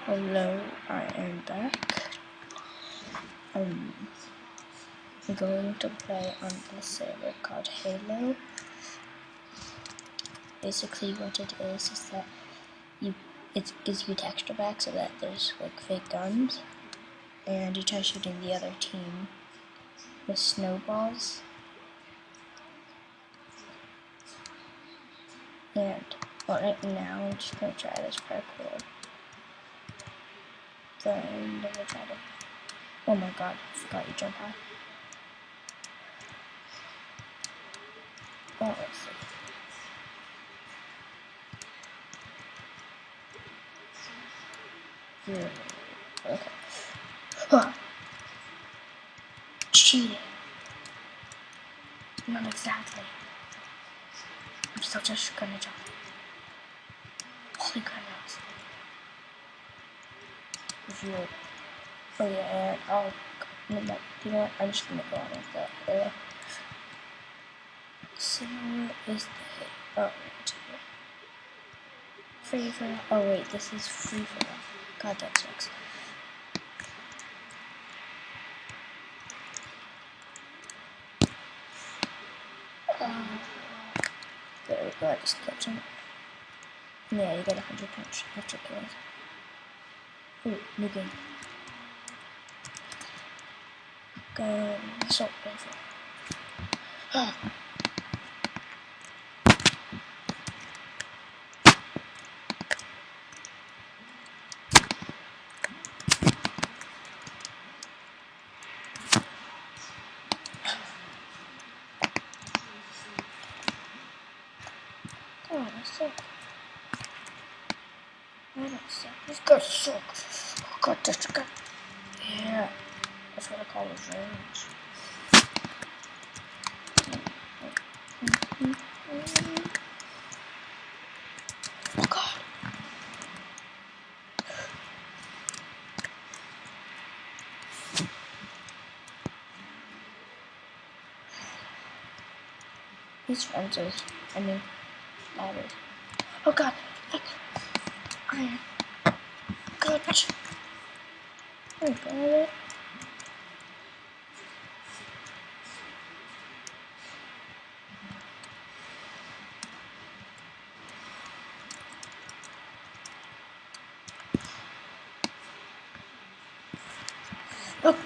Hello, I am back. I'm going to play on this server called Halo. Basically what it is that it gives you texture back so that there's like fake guns, and you try shooting the other team with snowballs. And right now I'm just gonna try this parkour. Then we'll try to. Oh my god, I forgot you jump high. Oh, let's see. Yeah. Okay. Huh. Cheating. Not exactly. I'm still just gonna jump. Holy goodness. Real. Oh yeah, and I'll. You know what? I'm just gonna go on with that. So where is the hit? Oh, right here. Free for all. Oh wait, this is free for all. God, that sucks. There we go. I just killed him. Yeah, you get 100 punch after killing. Ooh, new game. Assault rifle. Ah. Oh, that's sick. Oh, that's sick. This guy's sick. Oh god, this guy. Yeah, that's what I call his range. Oh god. These fences, ladders. Oh god, look. Iron. Good. Oh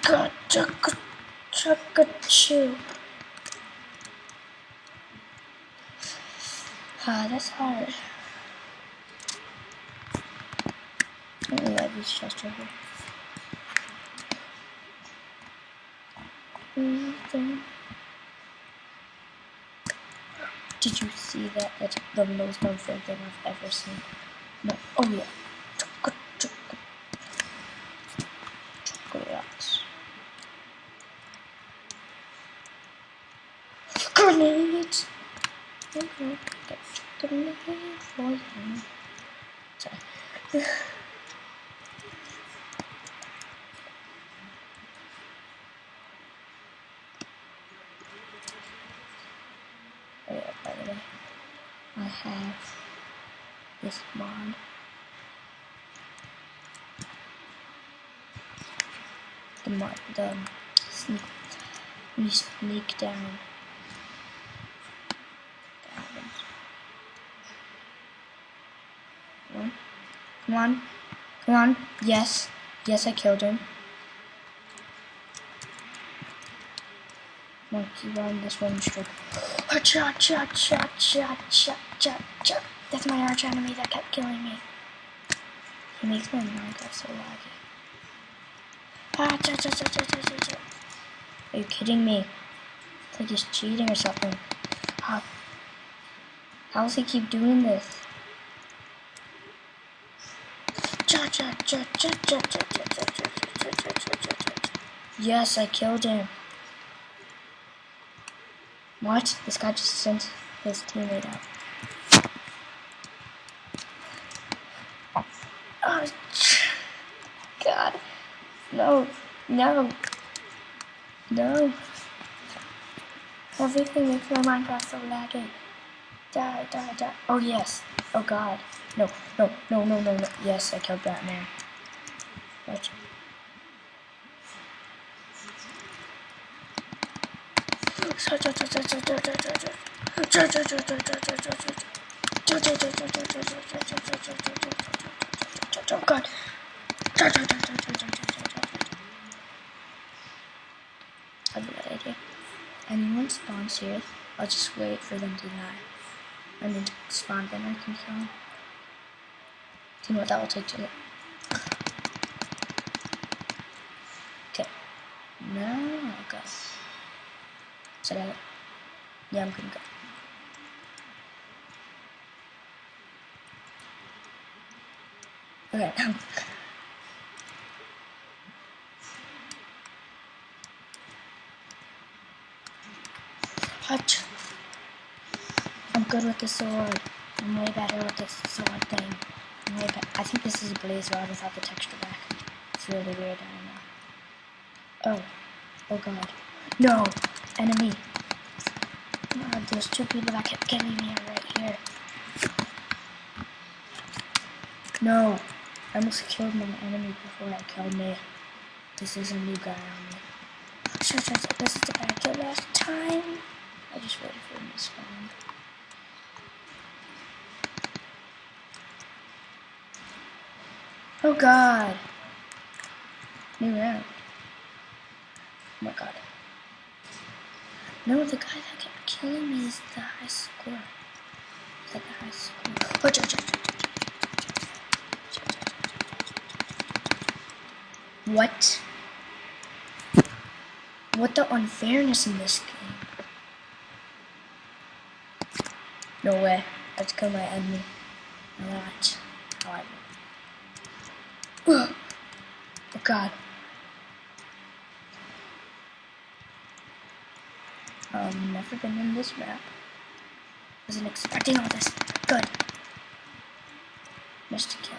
god. Oh god, choo. Ah, that's hard. Let me let these chests over. Did you see that? That's the most unfair thing I've ever seen. No. Oh yeah. Chocolates. Grenades! Okay. Got grenade for you. Sorry. Oh yeah, by the way, I have this mod. The sneak. When you sneak down. Come on. Come on. Yes. Yes, I killed him. Come on, keep on this one streak. That's my arch enemy that kept killing me. He makes my Minecraft so laggy. Are you kidding me? It's like he's cheating or something. How does he keep doing this? Yes, I killed him. What? This guy just sent his teammate out. Oh, God. No. No. No. Everything makes my Minecraft so laggy. Die, die, die. Oh, yes. Oh, God. No. Yes, I killed Batman. Watch. Oh God. I have a bad idea. Anyone spawns here, I'll just wait for them to die. And then spawn them, I can kill them. Do you know what that will take to it? Okay. Now I'll go. Should I go? Yeah, I'm gonna go. Okay. Hutch. I'm good with the sword. I'm way better with this sword thing. I'm way better. I think this is a blaze rod without the texture back. It's really weird, I don't know. Oh God. No! Enemy! God, there's two people that kept killing me right here. No! I almost killed my enemy before I killed me. This is a new guy on me. Sure, this is the guy I killed last time. I just waited for him to spawn. Oh God! New round. Oh my God. No, the guy that kept killing me is the high score. Is that the high score? What? What the unfairness in this game? No way. Let's kill my enemy. Not. However. Oh God. Never been in this map. Wasn't expecting all this. Good. Missed a kill.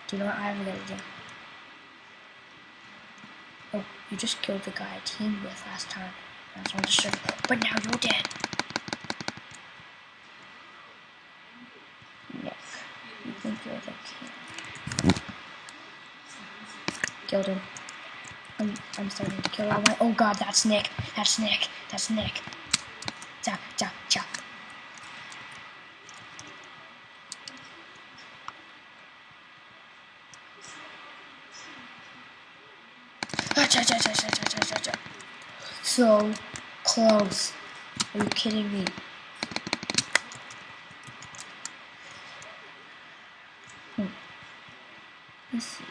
Do you know what I have to do? Oh, you just killed the guy I teamed with last time. I just wanted to show you. But now you're dead. Nick, you think you're the king. Killed him. I'm starting to kill all my. Oh God, that's Nick. That's Nick. That's Nick. Chop, chop, chop. So close. Are you kidding me? Let's see.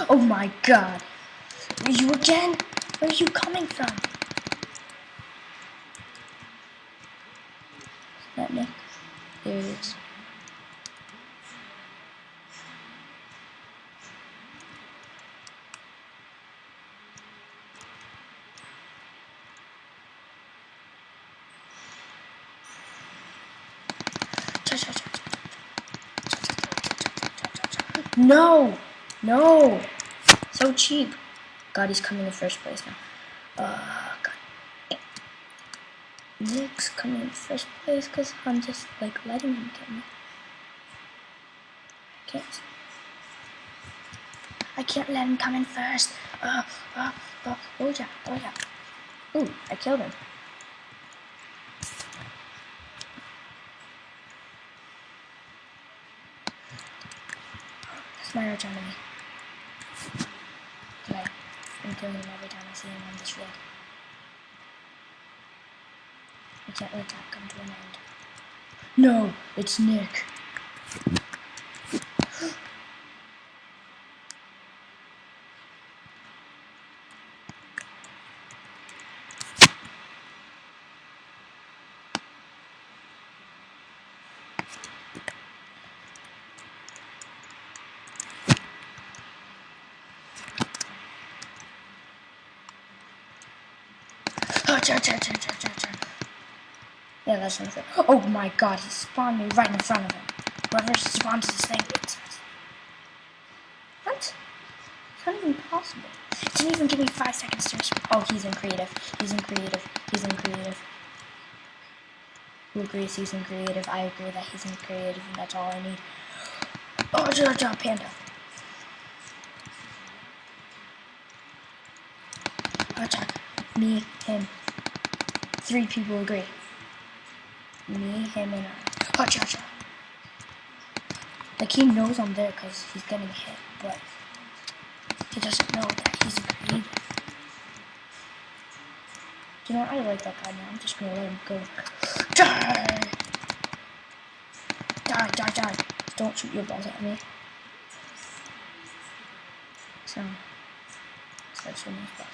Oh my God. Are you again? Where are you coming from? Is that Nick? There it is. No! No! So cheap. God, he's coming in first place now. God. Nick's coming in first place because I'm just like letting him kill me. I can't let him come in first. Oh yeah. Ooh, I killed him. That's my arch enemy. Okay, I'm killing him every time I see him on this road. I can't let that come to an end. No, it's Nick. Yeah, that's unfair. Oh my God, he spawned me right in front of him. Whoever spawns this thing. What? It's not even possible. It didn't even give me 5 seconds to respond. Oh, he's in creative. He's in creative. He's in creative. Who agrees he's in creative? I agree that he's in creative, and that's all I need. Oh, Panda. Me, him. 3 people agree. Me, him, and I. Oh, cha. Like, he knows I'm there because he's getting hit, but he doesn't know that he's agreed. You know what? I like that guy now. I'm just gonna let him go. Die! Die. Don't shoot your balls at me. So, start shooting those balls.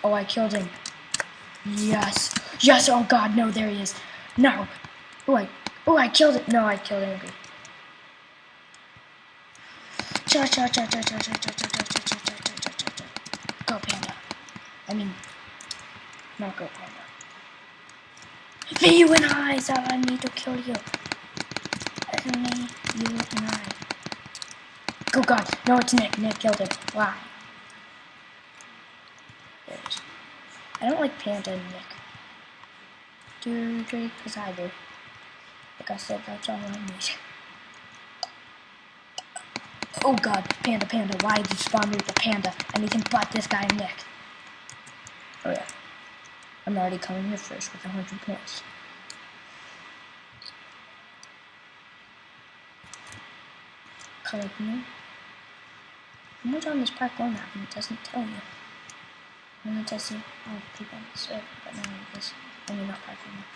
Oh, I killed him. Yes, oh god, no, there he is. No. Oh, I killed it. No, I killed him. Cha. Go Panda. I mean, not go Panda. Me, you and I, so I need to kill you. Me, you and I. Oh god, no, it's Nick. Nick killed him. Why? There it is. I don't like Panda and Nick. Because I do. Like I said, that's all I need. Oh god, Panda. Why did you spawn me with the Panda? Anything but this guy, Nick. Oh yeah. I'm already coming here first with 100 points. Collect me. How much on this part 1 map and it doesn't tell you. And it tells you all the people on the server, but not like this. I mean, not part 1 map.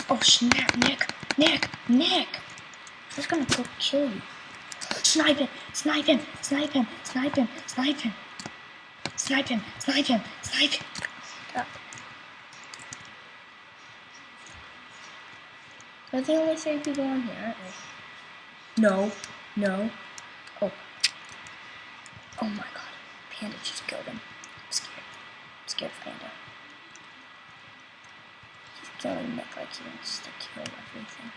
Oh snap, Nick! I was gonna go kill you. Snipe him! Are the only 3 people on here, aren't they? No. Oh my god. Panda just killed him. I'm scared of Panda. He's killing Nick like he wants to kill everything.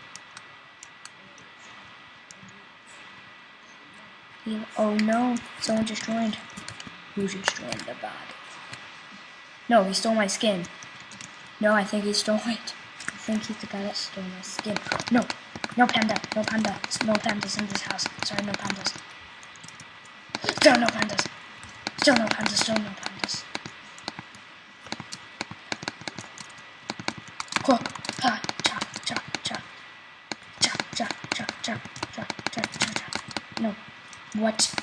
Oh no, someone just joined. Who just joined the bot? No, he stole my skin. No, I think he stole it. I think he's the guy that stole my skin. No panda. No pandas in this house. Sorry, no pandas. Still no pandas. Cool. No. What?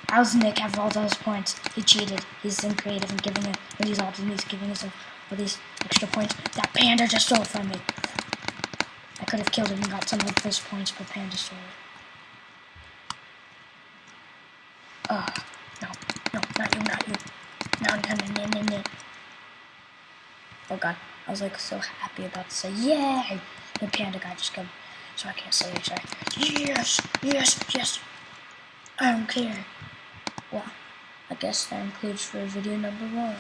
How's Nick have all those points? He cheated. He's uncreative and giving it when he's all he's giving himself all these extra points. That Panda just stole from me. I could have killed him and got some of those points, but Panda stole it. No, not you. No. Oh god, I was like so happy about to say, yay! The Panda guy just killed me, so I can't say sorry. Yes! I don't care. Well, I guess that includes for video number 1.